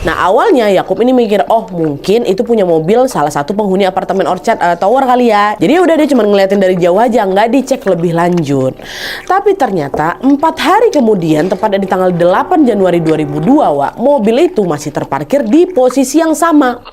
Nah awalnya Yakub ini mikir, oh mungkin itu punya mobil salah satu penghuni apartemen Orchard Tower kali ya. Jadi udah dia cuma ngeliatin dari jauh aja, nggak dicek lebih lanjut. Tapi ternyata 4 hari kemudian, tepatnya di tanggal 8 Januari 2002, Wak, mobil itu masih terparkir di posisi yang sama.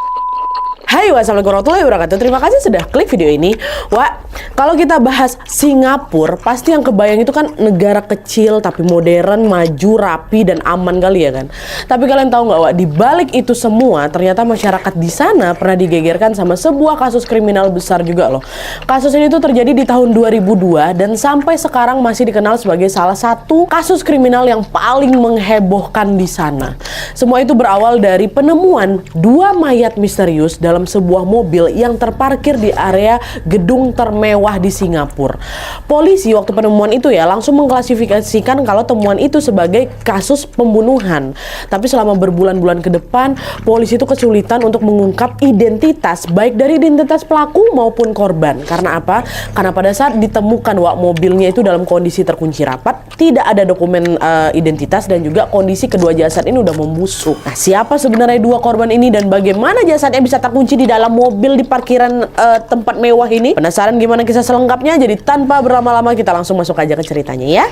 Hai, wassalamualaikum warahmatullahi wabarakatuh. Terima kasih sudah klik video ini. Wak, kalau kita bahas Singapura, pasti yang kebayang itu kan negara kecil tapi modern, maju, rapi, dan aman kali ya kan. Tapi kalian tahu nggak, Wak, di balik itu semua ternyata masyarakat di sana pernah digegerkan sama sebuah kasus kriminal besar juga loh. Kasus ini tuh terjadi di tahun 2002 dan sampai sekarang masih dikenal sebagai salah satu kasus kriminal yang paling menghebohkan di sana. Semua itu berawal dari penemuan 2 mayat misterius dalam sebuah mobil yang terparkir di area gedung termewah di Singapura. Polisi waktu penemuan itu ya langsung mengklasifikasikan kalau temuan itu sebagai kasus pembunuhan. Tapi selama berbulan-bulan ke depan, polisi itu kesulitan untuk mengungkap identitas baik dari identitas pelaku maupun korban. Karena apa? Karena pada saat ditemukan, Wak, mobilnya itu dalam kondisi terkunci rapat, tidak ada dokumen identitas, dan juga kondisi kedua jasad ini udah membusuk. Nah, siapa sebenarnya 2 korban ini dan bagaimana jasadnya bisa terkunci di dalam mobil di parkiran tempat mewah ini? Penasaran gimana kisah selengkapnya? Jadi tanpa berlama-lama kita langsung masuk aja ke ceritanya ya.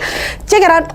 Check it out.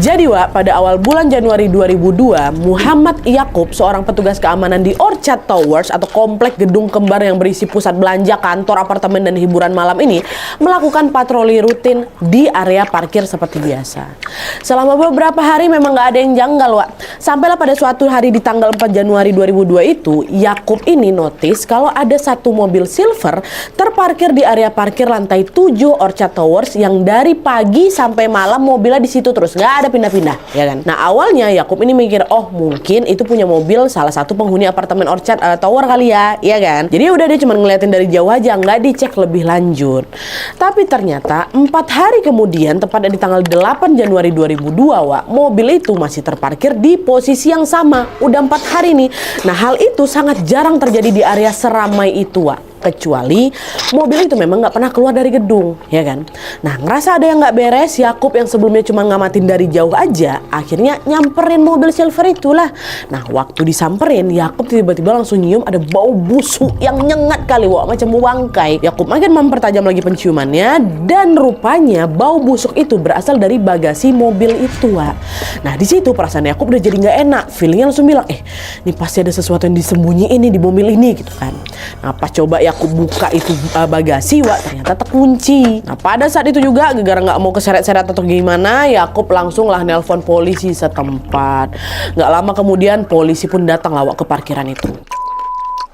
Jadi, Wak, pada awal bulan Januari 2002, Muhammad Yakub, seorang petugas keamanan di Orchard Towers atau komplek gedung kembar yang berisi pusat belanja, kantor, apartemen, dan hiburan malam ini, melakukan patroli rutin di area parkir seperti biasa. Selama beberapa hari memang nggak ada yang janggal, Wak. Sampailah pada suatu hari di tanggal 4 Januari 2002 itu, Yakub ini notice kalau ada satu mobil silver terparkir di area parkir lantai 7 Orchard Towers yang dari pagi sampai malam mobilnya di situ terus, nggak ada pindah-pindah, ya kan? Nah awalnya Yakub ini mikir, oh mungkin itu punya mobil salah satu penghuni apartemen Orchard Tower kali ya, ya kan? Jadi udah dia cuma ngeliatin dari jauh aja, nggak dicek lebih lanjut. Tapi ternyata 4 hari kemudian, tepatnya di tanggal 8 Januari 2002, Wak, mobil itu masih terparkir di posisi yang sama. Udah 4 hari nih. Nah hal itu sangat jarang terjadi di area seramai itu, Wak. Kecuali mobil itu memang nggak pernah keluar dari gedung, ya kan? Nah ngerasa ada yang nggak beres, Yakub yang sebelumnya cuma ngamatin dari jauh aja, akhirnya nyamperin mobil silver itulah. Nah waktu disamperin, Yakub tiba-tiba langsung nyium ada bau busuk yang nyengat kali, Wak, macam bau bangkai. Yakub makin mempertajam lagi penciumannya, dan rupanya bau busuk itu berasal dari bagasi mobil itu, Wak. Nah di situ perasaan Yakub udah jadi nggak enak, feelingnya langsung bilang, ini pasti ada sesuatu yang disembunyiin nih di mobil ini, gitu kan. Nah pas coba Yakub buka itu bagasi, Wak, ternyata terkunci. Nah pada saat itu juga gara-gara nggak mau keseret-seret atau gimana, Yakub langsung lah nelpon polisi setempat. Nggak lama kemudian polisi pun datang lah, Wak, ke parkiran itu.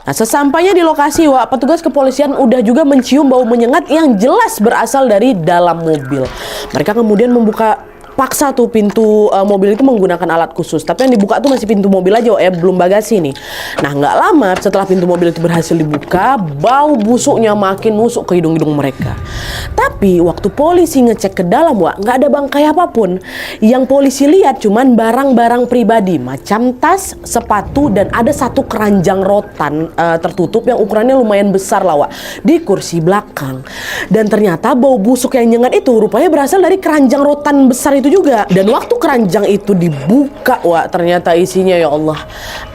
Nah sesampainya di lokasi, Wak, petugas kepolisian udah juga mencium bau menyengat yang jelas berasal dari dalam mobil. Mereka kemudian membuka paksa tuh pintu mobil itu menggunakan alat khusus. Tapi yang dibuka tuh masih pintu mobil aja, belum bagasi nih. Nah nggak lama setelah pintu mobil itu berhasil dibuka, bau busuknya makin nusuk ke hidung-hidung mereka. Tapi waktu polisi ngecek ke dalam, Wak, nggak ada bangkai apapun. Yang polisi lihat cuman barang-barang pribadi macam tas, sepatu, dan ada satu keranjang rotan tertutup yang ukurannya lumayan besar lah, Wak, di kursi belakang. Dan ternyata bau busuk yang nyengat itu rupanya berasal dari keranjang rotan besar itu juga. Dan waktu keranjang itu dibuka, Wak, ternyata isinya, ya Allah,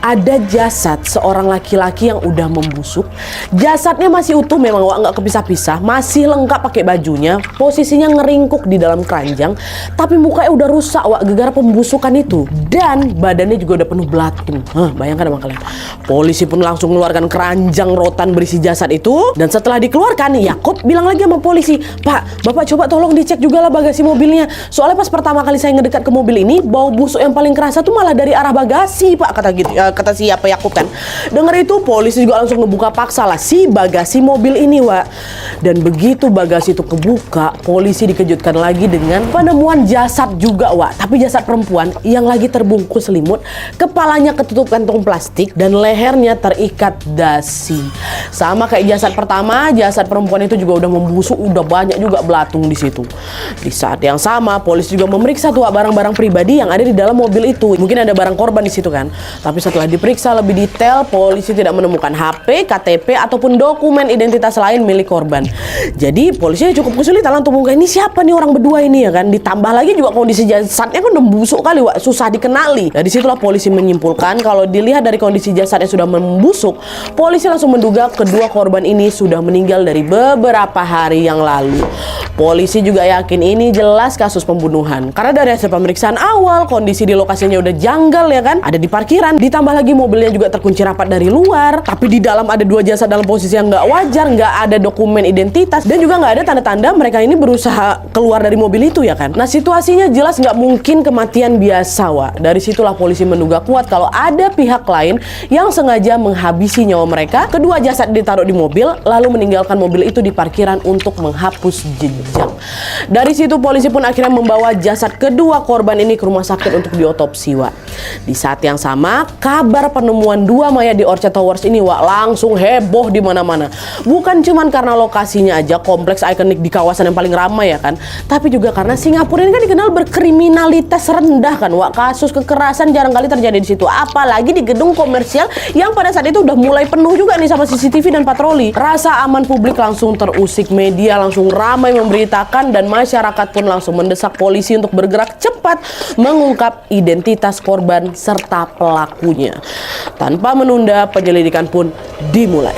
ada jasad seorang laki-laki yang udah membusuk. Jasadnya masih utuh memang, Wak, nggak kepisah-pisah, masih lengkap pakai bajunya, posisinya ngeringkuk di dalam keranjang, tapi mukanya udah rusak, Wak, gara-gara pembusukan itu, dan badannya juga udah penuh belatung. Bayangkan emang kalian. Polisi pun langsung mengeluarkan keranjang rotan berisi jasad itu, dan setelah dikeluarkan, Yakub bilang lagi sama polisi, Pak, Bapak coba tolong dicek juga lah bagasi mobilnya. Soalnya pas pertama kali saya ngedekat ke mobil ini, bau busuk yang paling kerasa tuh malah dari arah bagasi, Pak, kata gitu, kata siapa, Yakub kan. Dengar itu polisi juga langsung ngebuka paksa lah si bagasi mobil ini, Wak. Dan begitu bagasi itu kebuka, polisi dikejutkan lagi dengan penemuan jasad juga, Wak. Tapi jasad perempuan yang lagi terbungkus selimut, kepalanya ketutup kantong plastik, dan lehernya terikat dasi. Sama kayak jasad pertama, jasad perempuan itu juga udah membusuk, udah banyak juga belatung di situ. Di saat yang sama, polisi juga memeriksa tuh barang-barang pribadi yang ada di dalam mobil itu. Mungkin ada barang korban di situ kan. Tapi setelah diperiksa lebih detail, polisi tidak menemukan HP, KTP ataupun dokumen identitas lain milik korban. Jadi polisinya cukup kesulitan untuk mengungkap ini siapa nih orang berdua ini ya kan. Ditambah lagi juga kondisi jasadnya kan udah busuk kali, Wak, susah dikenali. Dari situlah polisi menyimpulkan kalau dilihat dari kondisi jasadnya sudah membusuk, polisi langsung menduga kedua korban ini sudah meninggal dari beberapa hari yang lalu. Polisi juga yakin ini jelas kasus pembunuhan. Karena dari hasil pemeriksaan awal, kondisi di lokasinya udah janggal ya kan. Ada di parkiran, ditambah lagi mobilnya juga terkunci rapat dari luar. Tapi di dalam ada dua jasad dalam posisi yang nggak wajar, nggak ada dokumen identitas, dan juga nggak ada tanda-tanda mereka ini berusaha keluar dari mobil itu ya kan. Nah situasinya jelas nggak mungkin kematian biasa, Wak. Dari situlah polisi menduga kuat kalau ada pihak lain yang sengaja menghabisi nyawa mereka. Kedua jasad ditaruh di mobil, lalu meninggalkan mobil itu di parkiran untuk menghapus jejak. Dari situ polisi pun akhirnya membawa jasad kedua korban ini ke rumah sakit untuk diotopsi, Wak. Di saat yang sama, kabar penemuan dua mayat di Orchard Towers ini, Wak, langsung heboh di mana-mana. Bukan cuman karena lokasinya aja kompleks ikonik di kawasan yang paling ramai ya kan, tapi juga karena Singapura ini kan dikenal berkriminalitas rendah kan, Wak. Kasus kekerasan jarang kali terjadi di situ, apalagi di gedung komersial yang pada saat itu udah mulai penuh juga nih sama CCTV dan patroli. Rasa aman publik langsung terusik, media langsung ramai memberitakan, dan masyarakat pun langsung mendesak polisi untuk bergerak cepat mengungkap identitas korban serta pelakunya. Tanpa menunda, penyelidikan pun dimulai.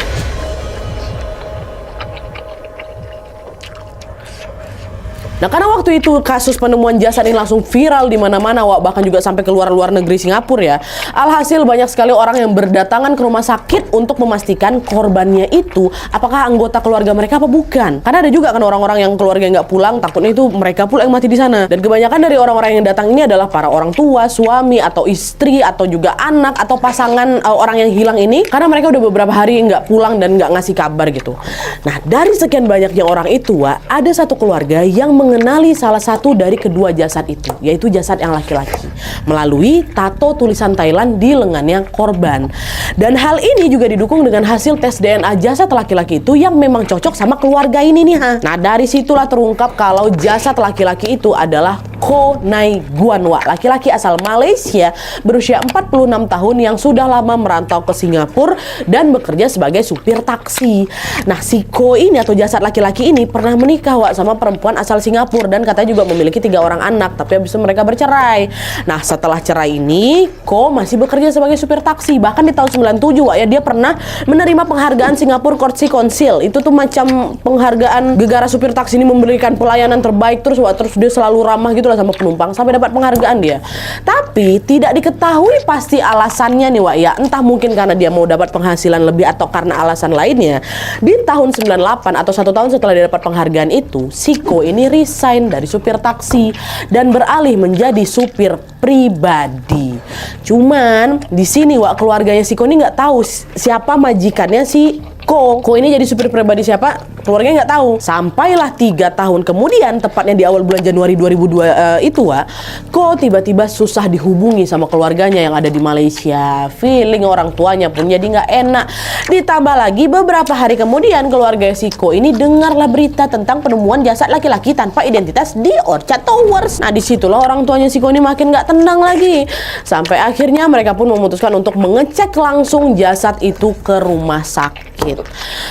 Nah, karena waktu itu kasus penemuan jasad ini langsung viral di mana-mana, Wak, bahkan juga sampai keluar luar negeri Singapura ya. Alhasil banyak sekali orang yang berdatangan ke rumah sakit untuk memastikan korbannya itu apakah anggota keluarga mereka apa bukan. Karena ada juga kan orang-orang yang keluarga nggak pulang, takutnya itu mereka pula yang mati di sana. Dan kebanyakan dari orang-orang yang datang ini adalah para orang tua, suami atau istri atau juga anak atau pasangan orang yang hilang ini, karena mereka udah beberapa hari nggak pulang dan nggak ngasih kabar gitu. Nah, dari sekian banyaknya orang itu, Wak, ada satu keluarga yang mengenali salah satu dari kedua jasad itu, yaitu jasad yang laki-laki, melalui tato tulisan Thailand di lengannya korban. Dan hal ini juga didukung dengan hasil tes DNA jasad laki-laki itu yang memang cocok sama keluarga ini nih, ha. Nah, dari situlah terungkap kalau jasad laki-laki itu adalah Ko Nai Guan, Wak, laki-laki asal Malaysia berusia 46 tahun yang sudah lama merantau ke Singapura dan bekerja sebagai supir taksi. Nah, si Ko ini atau jasad laki-laki ini pernah menikah, Wak, sama perempuan asal Singapura dan katanya juga memiliki 3 orang anak, tapi habis itu mereka bercerai. Nah, setelah cerai ini, Ko masih bekerja sebagai supir taksi. Bahkan di tahun 97, Wak, ya, dia pernah menerima penghargaan Singapore Courtesy Council. Itu tuh macam penghargaan gegara supir taksi ini memberikan pelayanan terbaik terus, Wak, terus dia selalu ramah gitu sama penumpang sampai dapat penghargaan dia. Tapi tidak diketahui pasti alasannya nih, Wak, ya. Entah mungkin karena dia mau dapat penghasilan lebih atau karena alasan lainnya. Di tahun 98 atau 1 tahun setelah dia dapat penghargaan itu, si Ko ini resign dari supir taksi dan beralih menjadi supir pribadi. Cuman di sini, Wak, keluarganya si Ko ini nggak tahu siapa majikannya si Ko ini jadi supir pribadi siapa, keluarganya nggak tahu. Sampailah 3 tahun kemudian, tepatnya di awal bulan Januari 2002 itu, Wak, Ko tiba-tiba susah dihubungi sama keluarganya yang ada di Malaysia. Feeling orang tuanya pun jadi nggak enak. Ditambah lagi beberapa hari kemudian keluarga si Ko ini dengarlah berita tentang penemuan jasad laki-laki tanpa identitas di Orchard Towers. Nah, disitulah orang tuanya si Ko ini makin nggak tenang lagi. Sampai akhirnya mereka pun memutuskan untuk mengecek langsung jasad itu ke rumah sakit.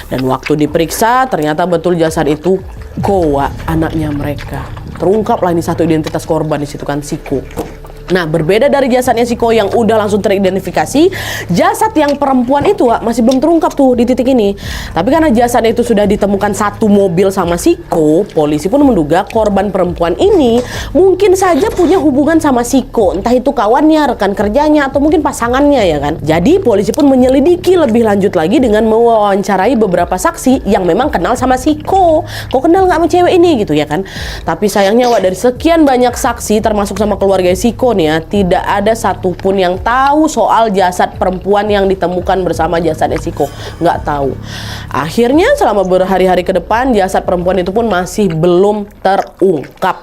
Dan waktu diperiksa ternyata betul jasad itu Ko, anaknya mereka. Terungkaplah ini satu identitas korban di situ kan, si Ko. Nah, berbeda dari jasadnya si Ko yang udah langsung teridentifikasi, jasad yang perempuan itu, Wak, masih belum terungkap tuh di titik ini. Tapi karena jasadnya itu sudah ditemukan satu mobil sama si Ko, polisi pun menduga korban perempuan ini mungkin saja punya hubungan sama si Ko. Entah itu kawannya, rekan kerjanya, atau mungkin pasangannya ya kan. Jadi polisi pun menyelidiki lebih lanjut lagi dengan mewawancarai beberapa saksi yang memang kenal sama si Ko. Kok kenal nggak sama cewek ini gitu ya kan. Tapi sayangnya, Wak, dari sekian banyak saksi termasuk sama keluarga si Ko, ya, tidak ada satupun yang tahu soal jasad perempuan yang ditemukan bersama jasad Esiko. Nggak tahu. Akhirnya selama berhari-hari ke depan, jasad perempuan itu pun masih belum terungkap.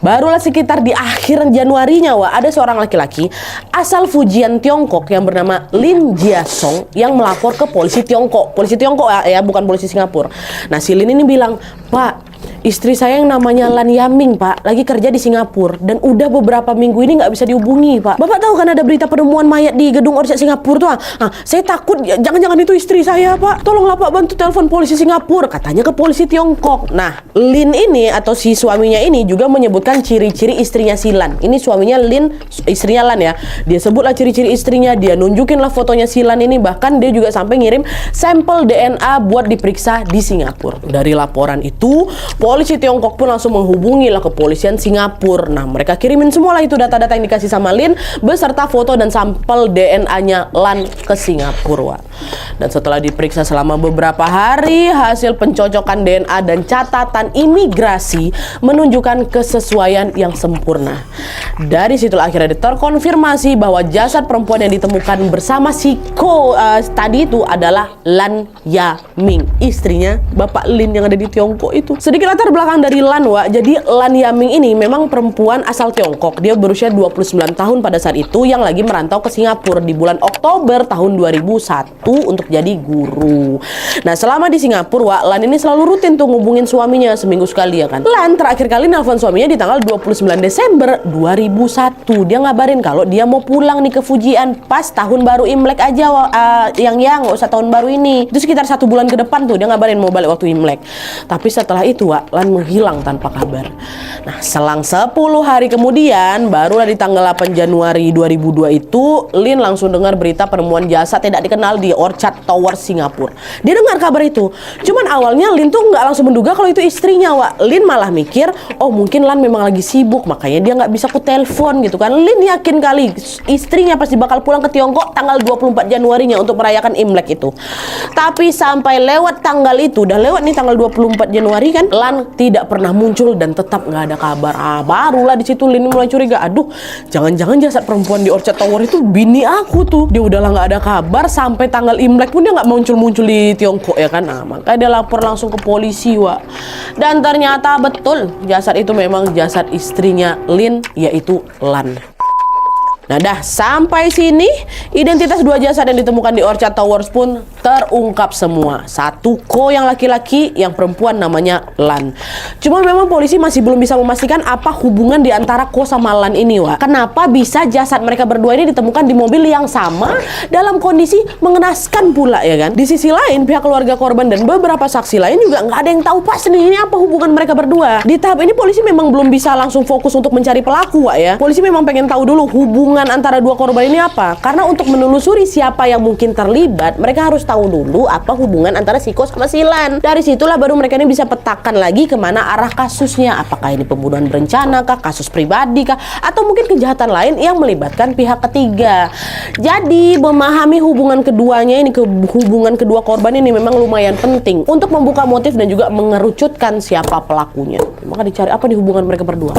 Barulah sekitar di akhir Januarinya, Wak, ada seorang laki-laki asal Fujian, Tiongkok yang bernama Lin Jiasong yang melapor ke polisi Tiongkok. Polisi Tiongkok ya, bukan polisi Singapura. Nah, si Lin ini bilang, "Pak, istri saya yang namanya Lan Yaming, Pak, lagi kerja di Singapura dan udah beberapa minggu ini nggak bisa dihubungi, Pak. Bapak tahu kan ada berita penemuan mayat di gedung Orchard Singapura tuh? Saya takut jangan-jangan itu istri saya, Pak. Tolonglah Pak, bantu telepon polisi Singapura, katanya ke polisi Tiongkok. Nah, Lin ini atau si suaminya ini juga menyebutkan ciri-ciri istrinya si Lan. Ini suaminya Lin, istrinya Lan ya. Dia sebutlah ciri-ciri istrinya, dia nunjukin lah fotonya si Lan ini, bahkan dia juga sampai ngirim sampel DNA buat diperiksa di Singapura. Dari laporan itu, polisi Tiongkok pun langsung menghubungi lah kepolisian Singapura. Nah, mereka kirimin semua lah itu data-data yang dikasih sama Lin beserta foto dan sampel DNA-nya Lan ke Singapura. Dan setelah diperiksa selama beberapa hari, hasil pencocokan DNA dan catatan imigrasi menunjukkan kesesuaian yang sempurna. Dari situ akhirnya terkonfirmasi bahwa jasad perempuan yang ditemukan bersama si Ko tadi itu adalah Lan Yaming, istrinya Bapak Lin yang ada di Tiongkok itu. Sedikit latar belakang dari Lan, Wak. Jadi Lan Yaming ini memang perempuan asal Tiongkok. Dia berusia 29 tahun pada saat itu yang lagi merantau ke Singapura di bulan Oktober tahun 2001 untuk jadi guru. Nah, selama di Singapura, Wak, Lan ini selalu rutin tuh ngubungin suaminya seminggu sekali ya kan. Lan terakhir kali nelfon suaminya di tanggal 29 Desember 2001. Dia ngabarin kalau dia mau pulang nih ke Fujian pas tahun baru Imlek aja, yang nggak usah tahun baru ini. Itu sekitar 1 bulan ke depan tuh dia ngabarin mau balik waktu Imlek. Tapi setelah itu, Wak, Lan menghilang tanpa kabar. Nah, selang 10 hari kemudian, barulah di tanggal 8 Januari 2002 itu, Lin langsung dengar berita penemuan jasad tidak dikenal di Orchard Tower Singapura. Dia dengar kabar itu. Cuman awalnya Lin tuh nggak langsung menduga kalau itu istrinya, Wak. Lin malah mikir, oh mungkin Lan memang lagi sibuk, makanya dia nggak bisa ku telepon gitu kan. Lin yakin kali istrinya pasti bakal pulang ke Tiongkok tanggal 24 Januarinya untuk merayakan Imlek itu. Tapi sampai lewat tanggal itu, udah lewat nih tanggal 24 Januari kan, Lan tidak pernah muncul dan tetap nggak ada kabar. Barulah di situ Lin mulai curiga. Aduh, jangan-jangan jasad perempuan di Orchard Tower itu bini aku tuh. Dia udahlah nggak ada kabar sampai tanggal Imlek pun dia nggak muncul-muncul di Tiongkok ya kan. Nah, makanya dia lapor langsung ke polisi, Wak. Dan ternyata betul jasad itu memang jasad istrinya Lin, yaitu Lan. Nah, dah sampai sini identitas dua jasad yang ditemukan di Orchard Towers pun terungkap semua. Satu Ko yang laki-laki, yang perempuan namanya Lan. Cuma memang polisi masih belum bisa memastikan apa hubungan di antara Ko sama Lan ini, Wak. Kenapa bisa jasad mereka berdua ini ditemukan di mobil yang sama dalam kondisi mengenaskan pula ya kan? Di sisi lain, pihak keluarga korban dan beberapa saksi lain juga nggak ada yang tahu pasti ini apa hubungan mereka berdua. Di tahap ini polisi memang belum bisa langsung fokus untuk mencari pelaku, Wak ya. Polisi memang pengen tahu dulu hubungan antara dua korban ini apa. Karena untuk menelusuri siapa yang mungkin terlibat, mereka harus tahu dulu apa hubungan antara si Ko sama si Lan. Dari situlah baru mereka ini bisa petakan lagi kemana arah kasusnya. Apakah ini pembunuhan berencana kah, kasus pribadi kah, atau mungkin kejahatan lain yang melibatkan pihak ketiga. Jadi memahami hubungan keduanya ini, hubungan kedua korban ini memang lumayan penting untuk membuka motif dan juga mengerucutkan siapa pelakunya. Maka dicari apa nih hubungan mereka berdua.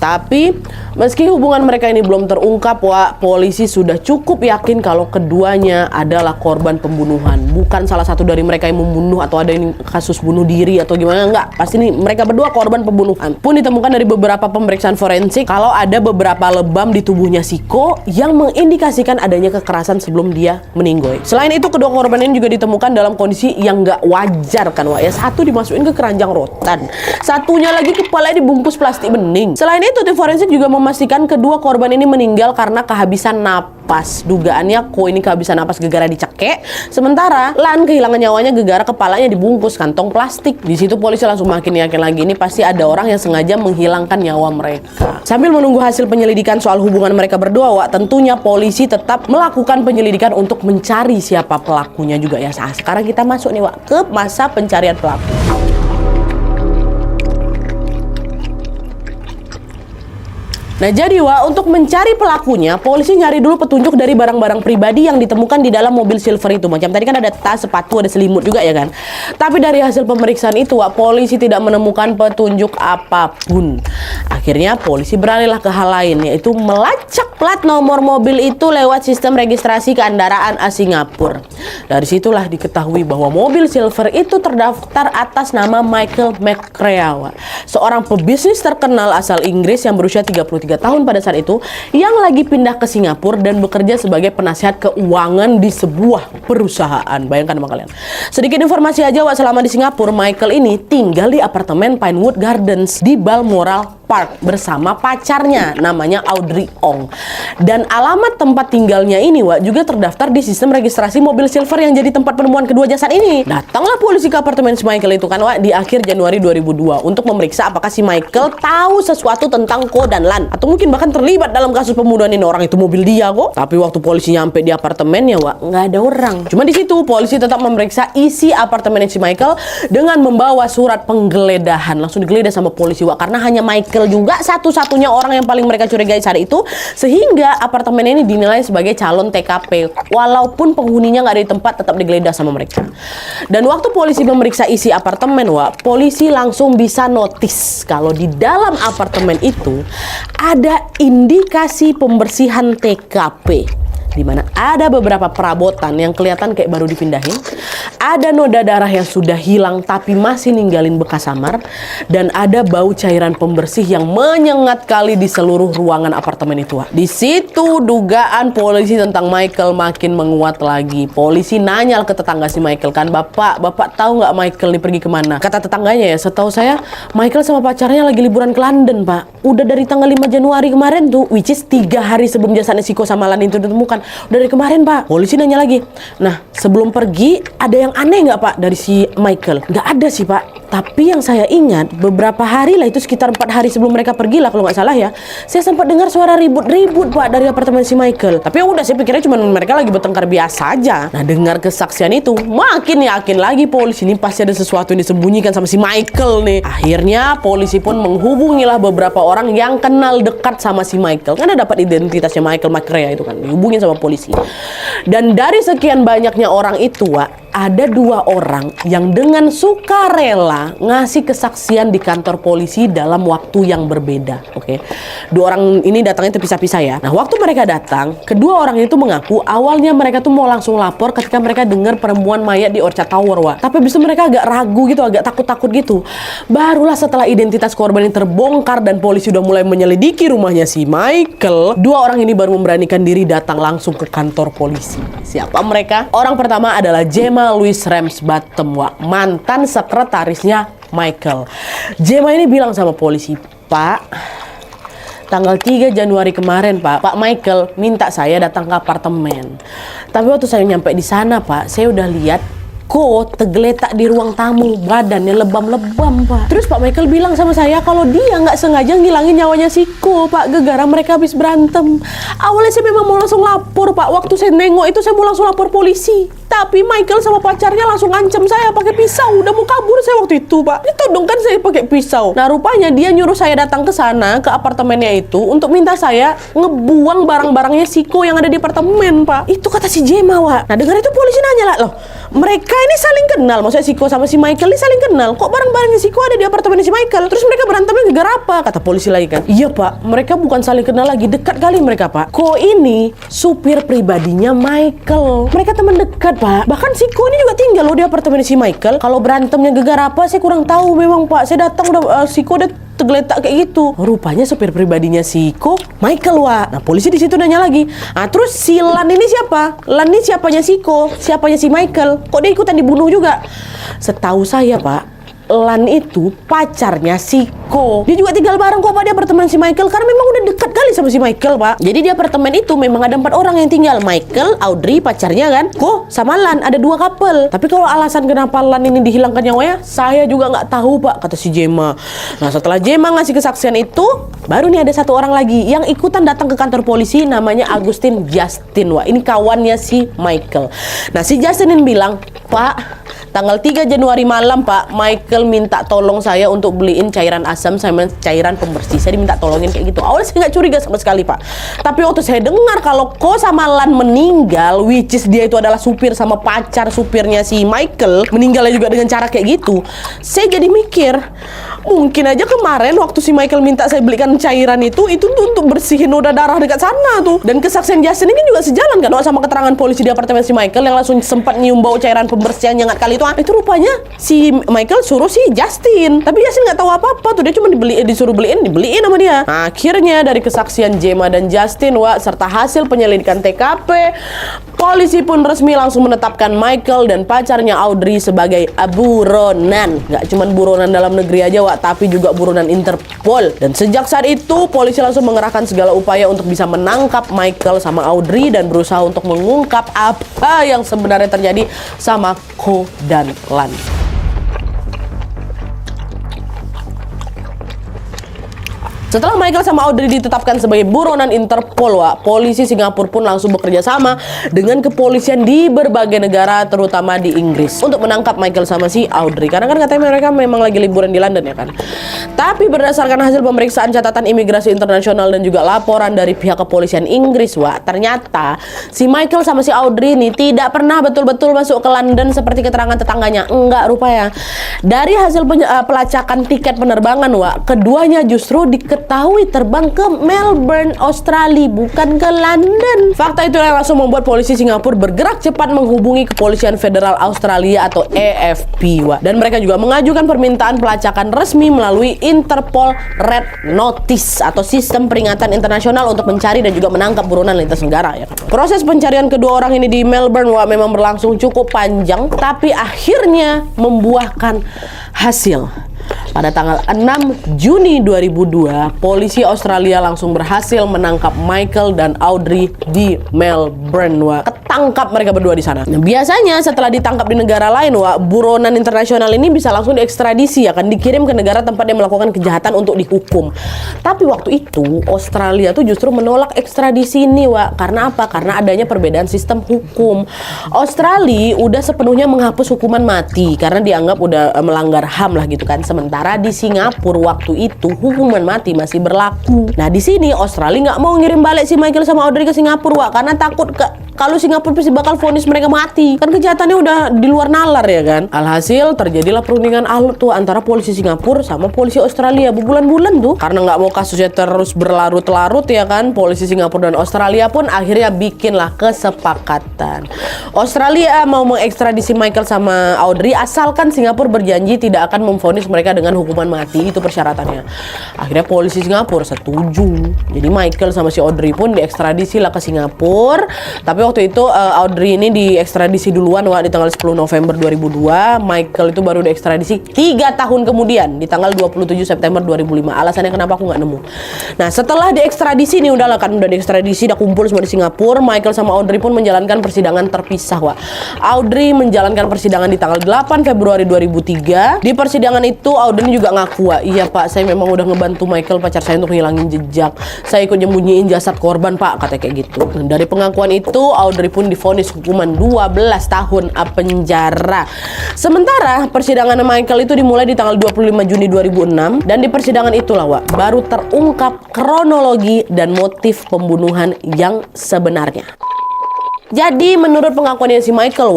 Tapi meski hubungan mereka ini belum terungkap, Wak, polisi sudah cukup yakin kalau keduanya adalah korban pembunuhan. Bukan salah satu dari mereka yang membunuh atau ada ini kasus bunuh diri atau gimana, enggak. Pasti nih mereka berdua korban pembunuhan. Pun ditemukan dari beberapa pemeriksaan forensik kalau ada beberapa lebam di tubuhnya si Ko yang mengindikasikan adanya kekerasan sebelum dia meninggoy. Selain itu, kedua korban ini juga ditemukan dalam kondisi yang nggak wajar kan, Wak ya. Satu dimasukin ke keranjang rotan, satunya lagi kepalanya dibungkus plastik bening. Selain itu, tim forensik juga memastikan kedua korban ini meninggal karena kehabisan napas. Dugaannya Ko ini kehabisan napas gegara dicekek, sementara Lan kehilangan nyawanya gegara kepalanya dibungkus kantong plastik. Di situ polisi langsung makin yakin lagi ini pasti ada orang yang sengaja menghilangkan nyawa mereka. Sambil menunggu hasil penyelidikan soal hubungan mereka berdua, Wak, tentunya polisi tetap melakukan penyelidikan untuk mencari siapa pelakunya juga ya. Sekarang kita masuk nih, Wak, ke masa pencarian pelaku. Nah, jadi, Wak, untuk mencari pelakunya, polisi nyari dulu petunjuk dari barang-barang pribadi yang ditemukan di dalam mobil silver itu. Macam tadi kan ada tas, sepatu, ada selimut juga ya kan. Tapi dari hasil pemeriksaan itu, Wak, polisi tidak menemukan petunjuk apapun. Akhirnya polisi beralihlah ke hal lain, yaitu melacak Plat nomor mobil itu lewat sistem registrasi kendaraan Singapura. Dari situlah diketahui bahwa mobil silver itu terdaftar atas nama Michael McCrea, seorang pebisnis terkenal asal Inggris yang berusia 33 tahun pada saat itu, yang lagi pindah ke Singapura dan bekerja sebagai penasihat keuangan di sebuah perusahaan. Bayangkan sama kalian. Sedikit informasi aja, selama di Singapura, Michael ini tinggal di apartemen Pinewood Gardens di Balmoral Park bersama pacarnya namanya Audrey Ong. Dan alamat tempat tinggalnya ini juga terdaftar di sistem registrasi mobil silver yang jadi tempat penemuan kedua jasad ini. Datanglah polisi ke apartemen si Michael itu kan di akhir Januari 2002 untuk memeriksa apakah si Michael tahu sesuatu tentang Ko dan Lan, atau mungkin bahkan terlibat dalam kasus pembunuhan ini. Orang itu mobil dia kok. Tapi waktu polisi nyampe di apartemennya nggak ada orang. Cuma di situ polisi tetap memeriksa isi apartemen si Michael dengan membawa surat penggeledahan. Langsung digeledah sama polisi karena hanya Michael juga satu-satunya orang yang paling mereka curigai saat itu, sehingga apartemen ini dinilai sebagai calon TKP walaupun penghuninya nggak ada di tempat, tetap digeledah sama mereka. Dan waktu polisi memeriksa isi apartemen, polisi langsung bisa notice kalau di dalam apartemen itu ada indikasi pembersihan TKP, di mana ada beberapa perabotan yang kelihatan kayak baru dipindahin, ada noda darah yang sudah hilang tapi masih ninggalin bekas samar, dan ada bau cairan pembersih yang menyengat kali di seluruh ruangan apartemen itu. Di situ dugaan polisi tentang Michael makin menguat lagi. Polisi nanya ke tetangga si Michael kan, Bapak tahu nggak Michael nih pergi kemana? Kata tetangganya, setahu saya Michael sama pacarnya lagi liburan ke London, Pak. Udah dari tanggal 5 Januari kemarin tuh, which is 3 hari sebelum jasadnya Siko sama Lan itu ditemukan. Udah dari kemarin, Pak. Polisi nanya lagi, nah sebelum pergi ada yang aneh nggak, Pak, dari si Michael? Nggak ada sih, Pak. Tapi yang saya ingat beberapa hari lah, itu sekitar 4 hari sebelum mereka pergi lah kalau nggak salah ya, saya sempat dengar suara ribut-ribut, Pak, dari apartemen si Michael. Tapi ya udah, saya pikirnya cuma mereka lagi bertengkar biasa aja. Nah, dengar kesaksian itu makin yakin lagi polisi ini pasti ada sesuatu yang disembunyikan sama si Michael nih. Akhirnya polisi pun menghubungilah beberapa orang yang kenal dekat sama si Michael, karena dapat identitasnya Michael McCrea itu kan, dihubungin sama polisi. Dan dari sekian banyaknya orang itu, ada 2 orang yang dengan sukarela ngasih kesaksian di kantor polisi dalam waktu yang berbeda. Oke. 2 orang ini datangnya terpisah-pisah ya. Nah, waktu mereka datang, kedua orang itu mengaku awalnya mereka tuh mau langsung lapor ketika mereka dengar penemuan mayat di Orchard Tower, Tapi habis itu mereka agak ragu gitu, agak takut-takut gitu. Barulah setelah identitas korban yang terbongkar dan polisi udah mulai menyelidiki rumahnya si Michael, 2 orang ini baru memberanikan diri datang langsung ke kantor polisi. Siapa mereka? Orang pertama adalah Gemma Louise Ramsbottom, mantan sekretarisnya Michael. Gemma ini bilang sama polisi, Pak, tanggal 3 Januari kemarin, Pak Michael minta saya datang ke apartemen. Tapi waktu saya nyampe di sana, Pak, saya udah lihat Ko tergeletak di ruang tamu, badannya lebam-lebam, Pak. Terus Pak Michael bilang sama saya kalau dia nggak sengaja ngilangin nyawanya si Ko, Pak, gara-gara mereka habis berantem. Awalnya saya memang mau langsung lapor, Pak. Waktu saya nengok itu saya mau langsung lapor polisi. Tapi Michael sama pacarnya langsung ngancam saya pakai pisau. Udah mau kabur saya waktu itu, Pak. Ditodong kan saya pakai pisau. Nah, rupanya dia nyuruh saya datang ke sana, ke apartemennya itu, untuk minta saya ngebuang barang-barangnya Siko yang ada di apartemen, Pak. Itu kata si Gemma, Nah, dengar itu polisi nanya lah, loh, mereka ini saling kenal. Maksudnya Siko sama si Michael ini saling kenal. Kok barang-barangnya Siko ada di apartemen si Michael? Terus mereka berantemnya gara-gara apa? Kata polisi lagi kan. Iya, Pak, mereka bukan saling kenal lagi, dekat kali mereka, Pak. Ko ini supir pribadinya Michael. Mereka teman dekat, Pak. Bahkan si Ko ini juga tinggal loh di apartemen si Michael. Kalau berantemnya gara-gara apa saya kurang tahu memang, Pak. Saya datang udah si Ko udah tergeletak kayak gitu. Rupanya supir pribadinya si Ko Michael, Nah, polisi di situ nanya lagi. Nah, terus si Lan ini siapa? Lan ini siapanya si Ko? Siapanya si Michael? Kok dia ikutan dibunuh juga? Setahu saya, Pak, Lan itu pacarnya si Ko. Dia juga tinggal bareng kok, Pak, di apartemen si Michael, karena memang udah dekat kali sama si Michael, Pak. Jadi di apartemen itu memang ada 4 orang yang tinggal. Michael, Audrey, pacarnya kan, Ko sama Lan, ada 2 couple. Tapi kalau alasan kenapa Lan ini dihilangkan nyawanya, saya juga nggak tahu, Pak, kata si Gemma. Nah, setelah Gemma ngasih kesaksian itu, baru nih ada 1 orang lagi yang ikutan datang ke kantor polisi, namanya Agustin Justin, Ini kawannya si Michael. Nah, si Justin ini bilang, Pak, Tanggal 3 Januari malam, Pak, Michael minta tolong saya untuk beliin cairan asam sama cairan pembersih. Saya diminta tolongin kayak gitu. Awalnya saya nggak curiga sama sekali, Pak. Tapi waktu saya dengar kalau Ko sama Lan meninggal, which is dia itu adalah supir sama pacar supirnya si Michael, meninggalnya juga dengan cara kayak gitu, saya jadi mikir, mungkin aja kemarin waktu si Michael minta saya belikan cairan itu tuh untuk bersihin noda darah dekat sana tuh. Dan kesaksian Justin ini juga sejalan kan sama keterangan polisi di apartemen si Michael yang langsung sempat nyium bau cairan pembersih yang hangat kali itu. Itu rupanya si Michael suruh si Justin. Tapi Justin nggak tahu apa-apa tuh, dia cuma disuruh dibeliin sama dia. Nah, akhirnya dari kesaksian Gemma dan Justin, serta hasil penyelidikan TKP, polisi pun resmi langsung menetapkan Michael dan pacarnya Audrey sebagai buronan. Nggak cuma buronan dalam negeri aja, tapi juga buronan Interpol. Dan sejak saat itu, polisi langsung mengerahkan segala upaya untuk bisa menangkap Michael sama Audrey dan berusaha untuk mengungkap apa yang sebenarnya terjadi sama Ko dan Lan. Setelah Michael sama Audrey ditetapkan sebagai buronan Interpol, polisi Singapura pun langsung bekerja sama dengan kepolisian di berbagai negara, terutama di Inggris, untuk menangkap Michael sama si Audrey. Karena kan katanya mereka memang lagi liburan di London ya kan. Tapi berdasarkan hasil pemeriksaan catatan imigrasi internasional dan juga laporan dari pihak kepolisian Inggris, ternyata si Michael sama si Audrey ini tidak pernah betul-betul masuk ke London seperti keterangan tetangganya. Enggak rupanya. Dari hasil pelacakan tiket penerbangan, keduanya justru diketahui terbang ke Melbourne, Australia, bukan ke London. Fakta itu yang langsung membuat polisi Singapura bergerak cepat menghubungi Kepolisian Federal Australia atau AFP, dan mereka juga mengajukan permintaan pelacakan resmi melalui Interpol Red Notice atau sistem peringatan internasional untuk mencari dan juga menangkap buronan lintas negara ya. Proses pencarian kedua orang ini di Melbourne memang berlangsung cukup panjang, tapi akhirnya membuahkan hasil. Pada tanggal 6 Juni 2002, polisi Australia langsung berhasil menangkap Michael dan Audrey di Melbourne. Ketangkap mereka berdua di sana. Nah, biasanya setelah ditangkap di negara lain, buronan internasional ini bisa langsung diekstradisi, akan dikirim ke negara tempat dia melakukan kejahatan untuk dihukum. Tapi waktu itu Australia tuh justru menolak ekstradisi ini, karena apa? Karena adanya perbedaan sistem hukum. Australia udah sepenuhnya menghapus hukuman mati karena dianggap udah melanggar HAM lah gitu kan. Sementara di Singapura waktu itu hukuman mati masih berlaku. Nah, di sini Australia nggak mau ngirim balik si Michael sama Audrey ke Singapura, kalau takut kalau Singapura pasti bakal vonis mereka mati. Kan kejahatannya udah di luar nalar ya kan. Alhasil terjadilah perundingan alot antara polisi Singapura sama polisi Australia berbulan-bulan tuh. Karena nggak mau kasusnya terus berlarut-larut ya kan, polisi Singapura dan Australia pun akhirnya bikinlah kesepakatan. Australia mau mengekstradisi Michael sama Audrey asalkan Singapura berjanji tidak akan memvonis mereka dengan hukuman mati. Itu persyaratannya. Akhirnya polisi Singapura setuju. Jadi Michael sama si Audrey pun diekstradisi lah ke Singapura. Tapi waktu itu Audrey ini diekstradisi duluan di tanggal 10 November 2002. Michael itu baru diekstradisi 3 tahun kemudian di tanggal 27 September 2005. Alasannya kenapa aku nggak nemu. Nah, setelah diekstradisi nih udah diekstradisi, udah kumpul semua di Singapura. Michael sama Audrey pun menjalankan persidangan terpisah. Audrey menjalankan persidangan di tanggal 8 Februari 2003. Di persidangan itu Audrey juga ngaku, iya Pak, saya memang udah ngebantu Michael pacar saya untuk ngilangin jejak. Saya ikut nyembunyiin jasad korban Pak, katanya kayak gitu. Dan dari pengakuan itu Audrey pun divonis hukuman 12 tahun penjara. Sementara persidangan Michael itu dimulai di tanggal 25 Juni 2006 dan di persidangan itulah baru terungkap kronologi dan motif pembunuhan yang sebenarnya. Jadi menurut pengakuannya si Michael,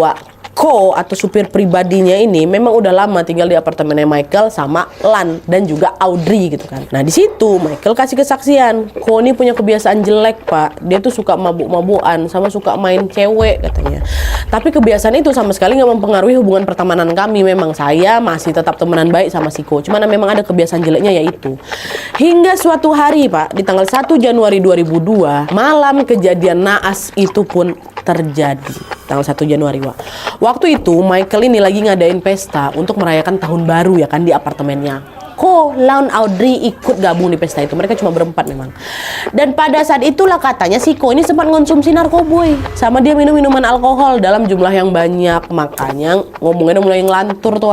Ko atau supir pribadinya ini memang udah lama tinggal di apartemennya Michael sama Lan dan juga Audrey gitu kan. Nah, di situ Michael kasih kesaksian, Ko ini punya kebiasaan jelek Pak. Dia tuh suka mabuk-mabukan sama suka main cewek katanya. Tapi kebiasaan itu sama sekali nggak mempengaruhi hubungan pertemanan kami. Memang saya masih tetap temenan baik sama si Ko. Cuman memang ada kebiasaan jeleknya yaitu. Hingga suatu hari Pak, di tanggal 1 Januari 2002, malam kejadian naas itu pun terjadi. Tanggal 1 Januari Waktu itu Michael ini lagi ngadain pesta untuk merayakan tahun baru ya kan di apartemennya Siko lawan Audrey ikut gabung di pesta itu. Mereka cuma berempat memang. Dan pada saat itulah katanya Siko ini sempat ngonsumsi narkoboy, sama dia minum minuman alkohol dalam jumlah yang banyak. Makanya ngomongnya udah mulai ngelantur tuh.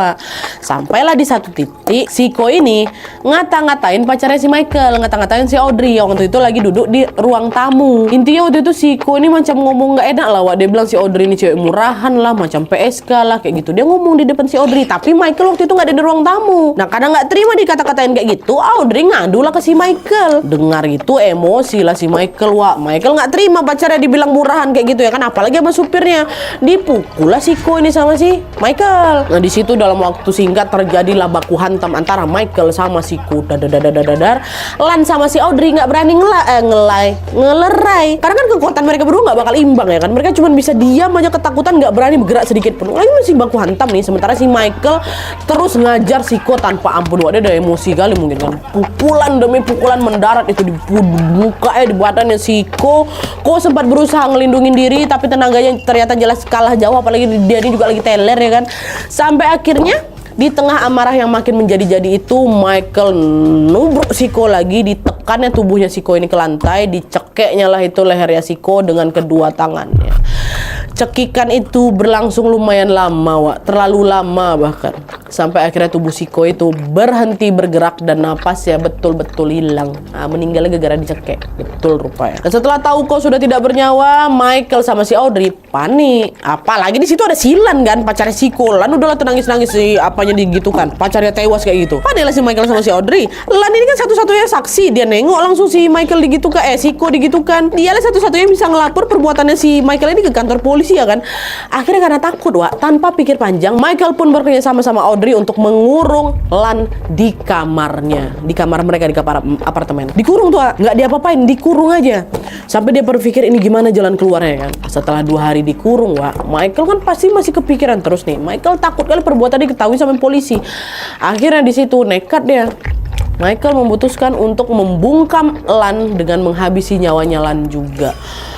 Sampailah di satu titik Siko ini ngata-ngatain pacarnya si Michael, ngata-ngatain si Audrey yang waktu itu lagi duduk di ruang tamu. Intinya waktu itu Siko ini macam ngomong nggak enak lah, Wak. Dia bilang si Audrey ini cewek murahan lah, macam PSK lah, kayak gitu. Dia ngomong di depan si Audrey, tapi Michael waktu itu nggak ada di ruang tamu. Nah, karena nggak terima dikata-katain kayak gitu, Audrey ngadu lah ke si Michael. Dengar gitu emosi lah si Michael, Wak. Michael nggak terima pacarnya dibilang murahan kayak gitu ya kan, apalagi sama supirnya. Dipukul lah Siko ini sama si Michael. Nah, di situ dalam waktu singkat terjadilah baku hantam antara Michael sama Siko. Dadar. Lan sama si Audrey nggak berani ngelerai. Karena kan kekuatan mereka berdua nggak bakal imbang ya kan. Mereka cuma bisa diam aja ketakutan, nggak berani bergerak sedikit pun. Lagi masih baku hantam nih. Sementara si Michael terus ngajar Siko tanpa ampun. Wah, dia ada emosi kali mungkin kan. Pukulan demi pukulan mendarat itu di mukanya, di badannya Siko. Kok sempat berusaha ngelindungin diri, tapi tenaganya ternyata jelas kalah jauh. Apalagi dia ini juga lagi teler ya kan. Sampai akhirnya di tengah amarah yang makin menjadi-jadi itu, Michael nubruk Siko lagi, ditekannya tubuhnya Siko ini ke lantai, dicekeknya lah itu lehernya Siko dengan kedua tangannya. Cekikan itu berlangsung lumayan lama, Wak. Terlalu lama bahkan. Sampai akhirnya tubuh Siko itu berhenti bergerak dan napasnya betul-betul hilang. Nah, meninggalnya gara-gara dicekek. Betul rupanya. Dan setelah tahu kok sudah tidak bernyawa, Michael sama si Audrey panik. Apalagi di situ ada si Lan kan, pacarnya Siko. Lan udahlah nangis-nangis si apanya digitukan. Pacarnya tewas kayak gitu. Panik lah si Michael sama si Audrey. Lan ini kan satu-satunya saksi. Dia nengok langsung si Michael digitukan, Siko digitukan. Dialah satu-satunya yang bisa ngelapor perbuatannya si Michael ini ke kantor polisi ya kan. Akhirnya karena takut, Wak, tanpa pikir panjang, Michael pun bekerja sama Audrey untuk mengurung Lan di kamarnya, di kamar mereka, di kamar apartemen. Dikurung tuh, Wak. Nggak diapa-apain, dikurung aja. Sampai dia berpikir ini gimana jalan keluarnya kan. Setelah 2 hari dikurung, Wak, Michael kan pasti masih kepikiran terus nih. Michael takut kali perbuatan diketahui sama polisi. Akhirnya di situ nekat dia. Michael memutuskan untuk membungkam Lan dengan menghabisi nyawanya Lan juga.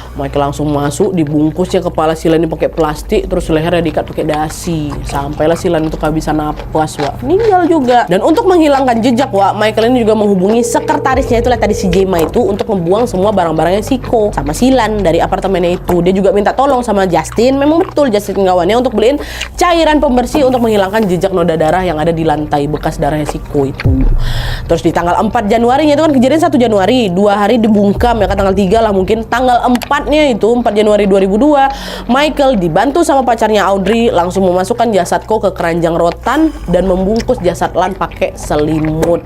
Michael langsung masuk, dibungkusnya kepala si Lan ini pakai plastik, terus lehernya diikat pakai dasi. Sampailah si Lan itu kehabisan napas, Wak. Meninggal juga. Dan untuk menghilangkan jejak, Wak, Michael ini juga menghubungi sekretarisnya itulah tadi si Gemma itu untuk membuang semua barang-barangnya Siko sama si Lan dari apartemennya itu. Dia juga minta tolong sama Justin, memang betul Justin kawannya, untuk beliin cairan pembersih untuk menghilangkan jejak noda darah yang ada di lantai bekas darahnya Siko itu. Terus di tanggal 4 Januari itu kan kejadian 1 Januari, 2 hari dibungkam ya kan, tanggal 3 lah mungkin. Tanggal 4 itu 4 Januari 2002, Michael dibantu sama pacarnya Audrey langsung memasukkan jasadku ke keranjang rotan dan membungkus jasad Lan pakai selimut.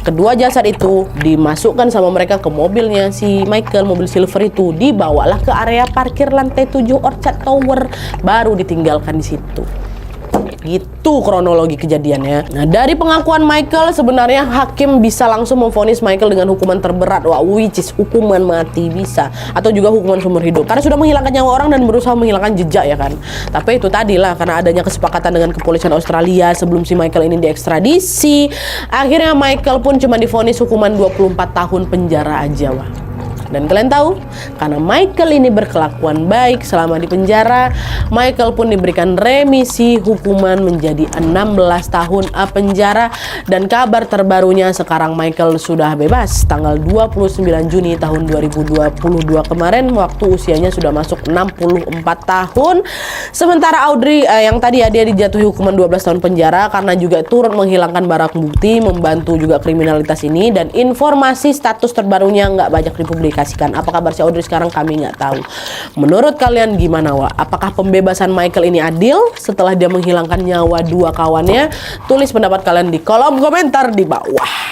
Kedua jasad itu dimasukkan sama mereka ke mobilnya si Michael, mobil silver itu, dibawalah ke area parkir lantai 7 Orchard Tower, baru ditinggalkan di situ. Itu kronologi kejadiannya. Nah, dari pengakuan Michael, sebenarnya hakim bisa langsung memvonis Michael dengan hukuman terberat, which is hukuman mati bisa, atau juga hukuman seumur hidup, karena sudah menghilangkan nyawa orang dan berusaha menghilangkan jejak ya kan. Tapi itu tadilah karena adanya kesepakatan dengan kepolisian Australia sebelum si Michael ini diekstradisi, akhirnya Michael pun cuma divonis hukuman 24 tahun penjara aja, wah. Dan kalian tahu, karena Michael ini berkelakuan baik selama di penjara, Michael pun diberikan remisi hukuman menjadi 16 tahun penjara. Dan kabar terbarunya sekarang Michael sudah bebas tanggal 29 Juni tahun 2022 kemarin, waktu usianya sudah masuk 64 tahun. Sementara Audrey yang tadi ya, dia dijatuhi hukuman 12 tahun penjara karena juga turut menghilangkan barang bukti, membantu juga kriminalitas ini. Dan informasi status terbarunya nggak banyak dipublikasikan. Apa kabar si Audrey sekarang kami nggak tahu. Menurut kalian gimana, Wak? Apakah pembebasan Michael ini adil setelah dia menghilangkan nyawa 2 kawannya? Tulis pendapat kalian di kolom komentar di bawah.